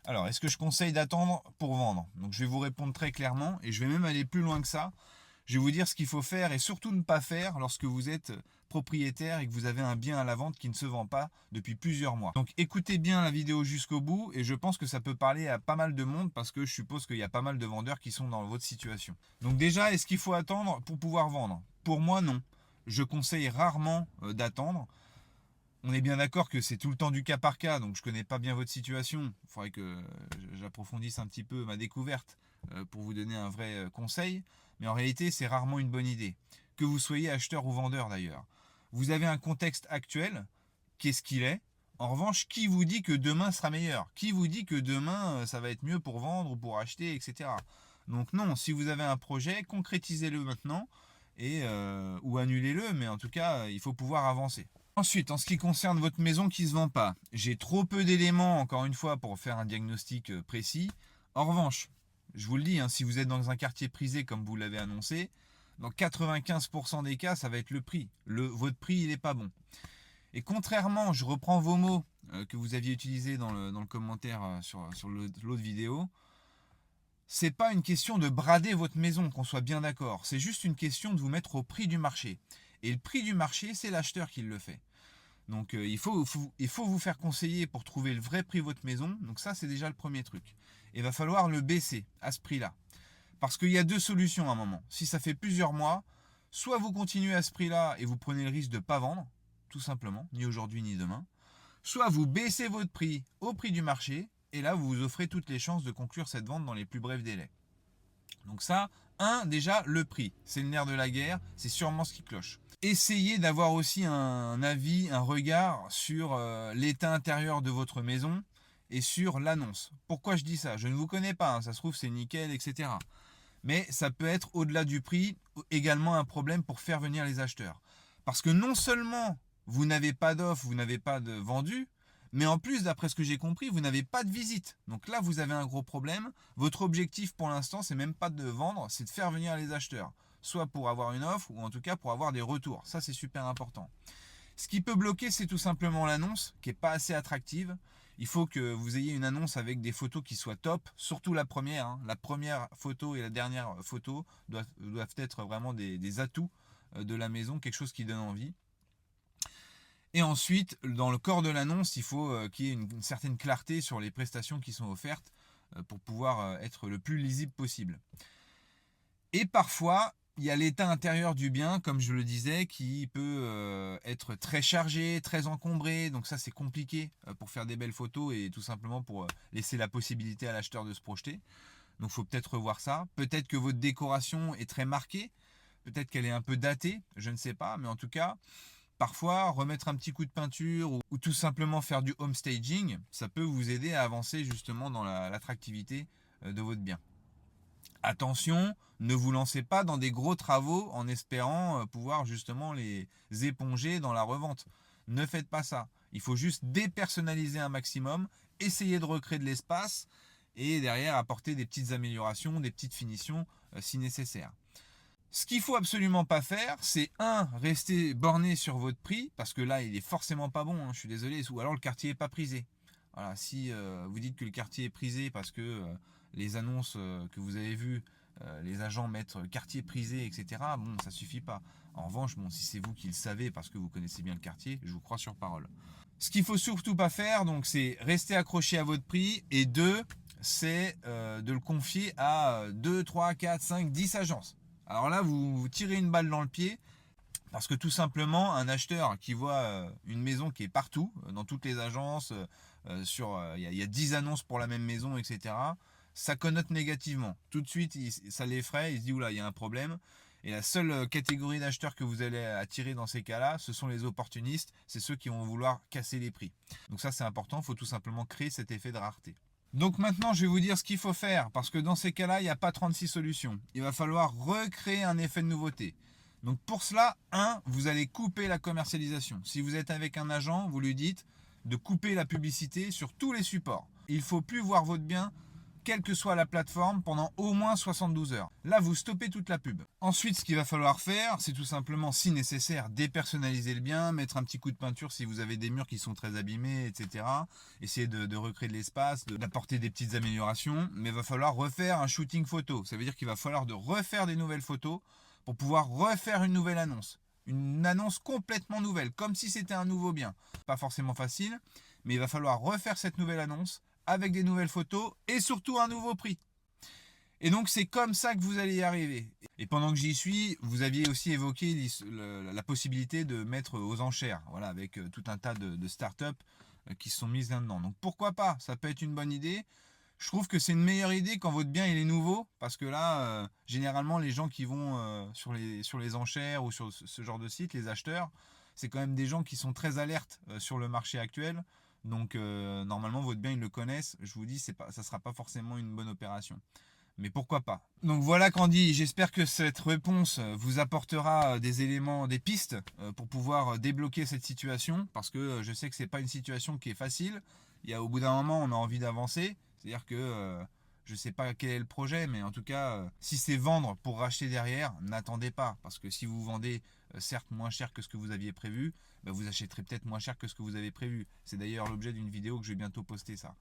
Alors, est-ce que je conseille d'attendre pour vendre? Donc, je vais vous répondre très clairement et je vais même aller plus loin que ça. Je vais vous dire ce qu'il faut faire et surtout ne pas faire lorsque vous êtes propriétaire et que vous avez un bien à la vente qui ne se vend pas depuis plusieurs mois. Donc, écoutez bien la vidéo jusqu'au bout et je pense que ça peut parler à pas mal de monde parce que je suppose qu'il y a pas mal de vendeurs qui sont dans votre situation. Donc, déjà, est-ce qu'il faut attendre pour pouvoir vendre? Pour moi, non. Je conseille rarement d'attendre. On est bien d'accord que c'est tout le temps du cas par cas, donc je connais pas bien votre situation. Il faudrait que j'approfondisse un petit peu ma découverte pour vous donner un vrai conseil. Mais en réalité, c'est rarement une bonne idée. Que vous soyez acheteur ou vendeur d'ailleurs. Vous avez un contexte actuel, qu'est-ce qu'il est. En revanche, qui vous dit que demain sera meilleur? Qui vous dit que demain ça va être mieux pour vendre ou pour acheter, etc. Donc non, si vous avez un projet, concrétisez-le maintenant ou annulez-le, mais en tout cas, il faut pouvoir avancer. Ensuite, en ce qui concerne votre maison qui ne se vend pas, j'ai trop peu d'éléments, encore une fois, pour faire un diagnostic précis. En revanche, je vous le dis, hein, si vous êtes dans un quartier prisé comme vous l'avez annoncé, dans 95% des cas, ça va être le prix. Votre prix, il n'est pas bon. Et contrairement, je reprends vos mots que vous aviez utilisés dans le commentaire sur l'autre vidéo, c'est pas une question de brader votre maison, qu'on soit bien d'accord. C'est juste une question de vous mettre au prix du marché. Et le prix du marché, c'est l'acheteur qui le fait. Donc il faut vous faire conseiller pour trouver le vrai prix de votre maison. Donc ça, c'est déjà le premier truc. Il va falloir le baisser à ce prix-là. Parce qu'il y a deux solutions à un moment. Si ça fait plusieurs mois, soit vous continuez à ce prix-là et vous prenez le risque de ne pas vendre, tout simplement, ni aujourd'hui ni demain. Soit vous baissez votre prix au prix du marché, et là, vous vous offrez toutes les chances de conclure cette vente dans les plus brefs délais. Donc ça, déjà, le prix. C'est le nerf de la guerre, c'est sûrement ce qui cloche. Essayez d'avoir aussi un avis, un regard sur l'état intérieur de votre maison et sur l'annonce. Pourquoi je dis ça? Je ne vous connais pas, hein, ça se trouve c'est nickel, etc. Mais ça peut être au-delà du prix également un problème pour faire venir les acheteurs. Parce que non seulement vous n'avez pas d'offre, vous n'avez pas de vendu, mais en plus, d'après ce que j'ai compris, vous n'avez pas de visite. Donc là, vous avez un gros problème. Votre objectif pour l'instant, c'est même pas de vendre, c'est de faire venir les acheteurs. Soit pour avoir une offre, ou en tout cas pour avoir des retours. Ça, c'est super important. Ce qui peut bloquer, c'est tout simplement l'annonce, qui n'est pas assez attractive. Il faut que vous ayez une annonce avec des photos qui soient top, surtout la première. Hein. La première photo et la dernière photo doivent être vraiment des atouts de la maison, quelque chose qui donne envie. Et ensuite, dans le corps de l'annonce, il faut qu'il y ait une certaine clarté sur les prestations qui sont offertes pour pouvoir être le plus lisible possible. Et parfois, il y a l'état intérieur du bien, comme je le disais, qui peut être très chargé, très encombré. Donc ça, c'est compliqué pour faire des belles photos et tout simplement pour laisser la possibilité à l'acheteur de se projeter. Donc il faut peut-être revoir ça. Peut-être que votre décoration est très marquée. Peut-être qu'elle est un peu datée, je ne sais pas. Mais en tout cas, parfois, remettre un petit coup de peinture ou tout simplement faire du home staging, ça peut vous aider à avancer justement dans l'attractivité de votre bien. Attention, ne vous lancez pas dans des gros travaux en espérant pouvoir justement les éponger dans la revente. Ne faites pas ça. Il faut juste dépersonnaliser un maximum, essayer de recréer de l'espace et derrière apporter des petites améliorations, des petites finitions si nécessaire. Ce qu'il faut absolument pas faire, c'est rester borné sur votre prix, parce que là, il est forcément pas bon, hein, je suis désolé, ou alors le quartier est pas prisé. Voilà, si vous dites que le quartier est prisé parce que les annonces que vous avez vues, les agents mettent quartier prisé, etc., bon, ça suffit pas. En revanche, bon, si c'est vous qui le savez parce que vous connaissez bien le quartier, je vous crois sur parole. Ce qu'il faut surtout pas faire, donc, c'est rester accroché à votre prix, et c'est de le confier à 2, 3, 4, 5, 10 agences. Alors là, vous tirez une balle dans le pied parce que tout simplement, un acheteur qui voit une maison qui est partout, dans toutes les agences, il y a 10 annonces pour la même maison, etc., ça connote négativement. Tout de suite, ça l'effraie, il se dit, oula, il y a un problème. Et la seule catégorie d'acheteurs que vous allez attirer dans ces cas-là, ce sont les opportunistes, c'est ceux qui vont vouloir casser les prix. Donc ça, c'est important, il faut tout simplement créer cet effet de rareté. Donc maintenant, je vais vous dire ce qu'il faut faire, parce que dans ces cas-là, il n'y a pas 36 solutions. Il va falloir recréer un effet de nouveauté. Donc pour cela, vous allez couper la commercialisation. Si vous êtes avec un agent, vous lui dites de couper la publicité sur tous les supports. Il ne faut plus voir votre bien quelle que soit la plateforme, pendant au moins 72 heures. Là, vous stoppez toute la pub. Ensuite, ce qu'il va falloir faire, c'est tout simplement, si nécessaire, dépersonnaliser le bien, mettre un petit coup de peinture si vous avez des murs qui sont très abîmés, etc. Essayer de recréer de l'espace, d'apporter des petites améliorations. Mais il va falloir refaire un shooting photo. Ça veut dire qu'il va falloir de refaire des nouvelles photos pour pouvoir refaire une nouvelle annonce. Une annonce complètement nouvelle, comme si c'était un nouveau bien. Pas forcément facile, mais il va falloir refaire cette nouvelle annonce avec des nouvelles photos et surtout un nouveau prix. Et donc c'est comme ça que vous allez y arriver. Et pendant que j'y suis, vous aviez aussi évoqué la possibilité de mettre aux enchères, voilà, avec tout un tas de startups qui se sont mises là-dedans. Donc pourquoi pas, ça peut être une bonne idée. Je trouve que c'est une meilleure idée quand votre bien il est nouveau, parce que là, généralement, les gens qui vont sur les enchères ou sur ce genre de site, les acheteurs, c'est quand même des gens qui sont très alertes sur le marché actuel. Donc, normalement, votre bien, ils le connaissent. Je vous dis, ça ne sera pas forcément une bonne opération. Mais pourquoi pas. Donc voilà Candy, j'espère que cette réponse vous apportera des éléments, des pistes pour pouvoir débloquer cette situation, parce que je sais que c'est pas une situation qui est facile. Au bout d'un moment, on a envie d'avancer. C'est-à-dire que je ne sais pas quel est le projet, mais en tout cas, si c'est vendre pour racheter derrière, n'attendez pas. Parce que si vous vendez certes moins cher que ce que vous aviez prévu, vous achèterez peut-être moins cher que ce que vous avez prévu. C'est d'ailleurs l'objet d'une vidéo que je vais bientôt poster ça.